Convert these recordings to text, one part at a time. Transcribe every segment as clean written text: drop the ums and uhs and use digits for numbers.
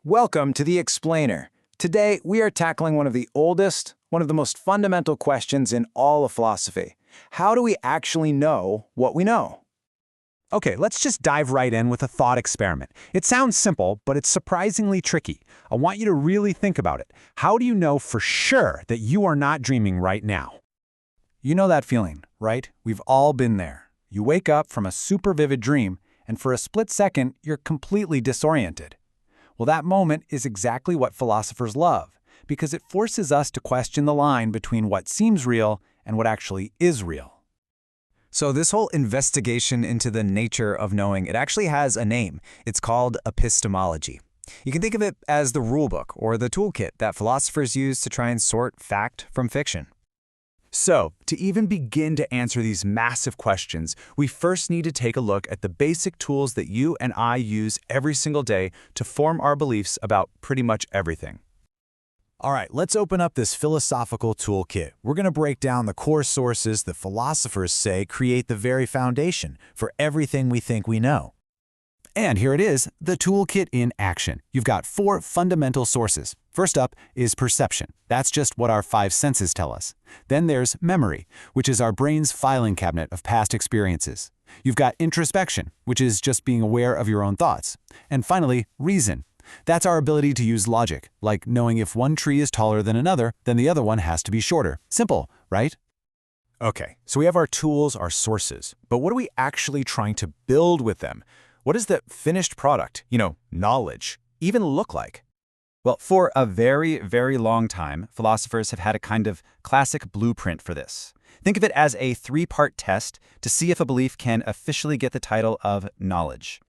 Welcome to The Explainer. Today, we are tackling one of the oldest, one of the most fundamental questions in all of philosophy. How do we actually know what we know? Okay, let's just dive right in with a thought experiment. It sounds simple, but it's surprisingly tricky. I want you to really think about it. How do you know for sure that you are not dreaming right now? You know that feeling, right? We've all been there. You wake up from a super vivid dream, and for a split second, you're completely disoriented. Well, that moment is exactly what philosophers love, because it forces us to question the line between what seems real and what actually is real. So this whole investigation into the nature of knowing, it actually has a name. It's called epistemology. You can think of it as the rulebook or the toolkit that philosophers use to try and sort fact from fiction. So, to even begin to answer these massive questions, we first need to take a look at the basic tools that you and I use every single day to form our beliefs about pretty much everything. All right, let's open up this philosophical toolkit. We're going to break down the core sources that philosophers say create the very foundation for everything we think we know. And here it is, the toolkit in action. You've got 4 fundamental sources. First up is perception. That's just what our 5 senses tell us. Then there's memory, which is our brain's filing cabinet of past experiences. You've got introspection, which is just being aware of your own thoughts. And finally, reason. That's our ability to use logic, like knowing if one tree is taller than another, then the other one has to be shorter. Simple, right? Okay, so we have our tools, our sources, but what are we actually trying to build with them? What does the finished product, knowledge, even look like? Well, for a very, very long time, philosophers have had a kind of classic blueprint for this. Think of it as a 3-part test to see if a belief can officially get the title of knowledge.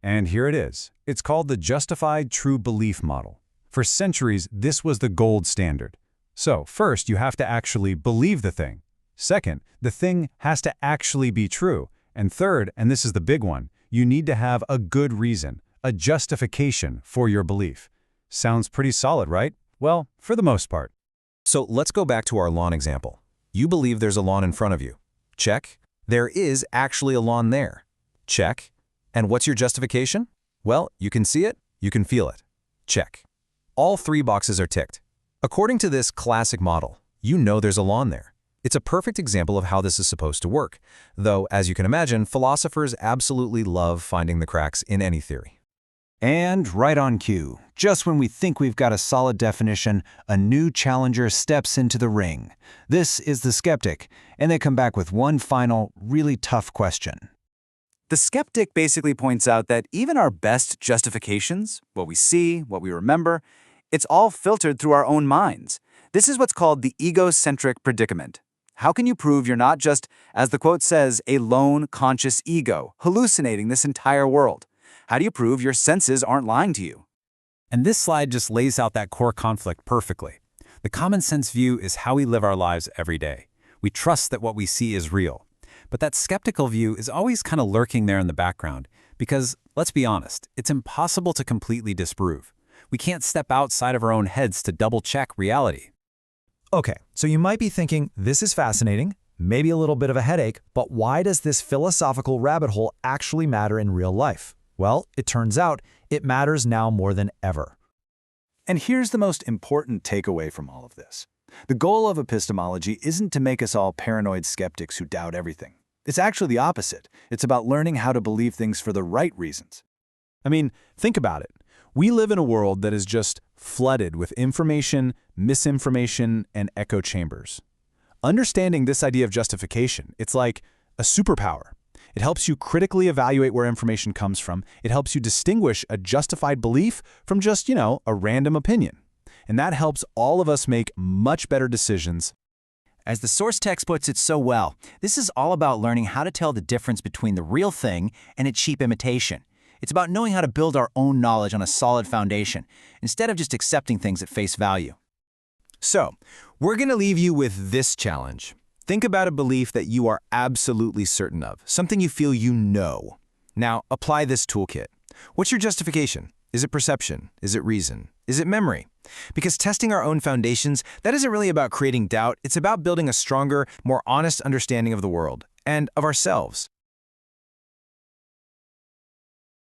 And here it is. It's called the justified true belief model. For centuries, this was the gold standard. So, first, you have to actually believe the thing. Second, the thing has to actually be true. And third, and this is the big one, you need to have a good reason, a justification for your belief. Sounds pretty solid, right? Well, for the most part. So let's go back to our lawn example. You believe there's a lawn in front of you. Check. There is actually a lawn there. Check. And what's your justification? Well, you can see it, you can feel it. Check. All 3 boxes are ticked. According to this classic model, you know there's a lawn there. It's a perfect example of how this is supposed to work, though, as you can imagine, philosophers absolutely love finding the cracks in any theory. And right on cue, just when we think we've got a solid definition, a new challenger steps into the ring. This is the skeptic, and they come back with one final, really tough question. The skeptic basically points out that even our best justifications, what we see, what we remember, it's all filtered through our own minds. This is what's called the egocentric predicament. How can you prove you're not just, as the quote says, a lone, conscious ego, hallucinating this entire world? How do you prove your senses aren't lying to you? And this slide just lays out that core conflict perfectly. The common sense view is how we live our lives every day. We trust that what we see is real. But that skeptical view is always kind of lurking there in the background because, let's be honest, it's impossible to completely disprove. We can't step outside of our own heads to double-check reality. Okay, so you might be thinking, this is fascinating, maybe a little bit of a headache, but why does this philosophical rabbit hole actually matter in real life? Well, it turns out it matters now more than ever. And here's the most important takeaway from all of this. The goal of epistemology isn't to make us all paranoid skeptics who doubt everything. It's actually the opposite. It's about learning how to believe things for the right reasons. I mean, think about it. We live in a world that is just flooded with information, misinformation, and echo chambers. Understanding this idea of justification, it's like a superpower. It helps you critically evaluate where information comes from. It helps you distinguish a justified belief from just, a random opinion. And that helps all of us make much better decisions. As the source text puts it so well, this is all about learning how to tell the difference between the real thing and a cheap imitation. It's about knowing how to build our own knowledge on a solid foundation, instead of just accepting things at face value. So, we're going to leave you with this challenge. Think about a belief that you are absolutely certain of, something you feel you know. Now, apply this toolkit. What's your justification? Is it perception? Is it reason? Is it memory? Because testing our own foundations, that isn't really about creating doubt. It's about building a stronger, more honest understanding of the world and of ourselves.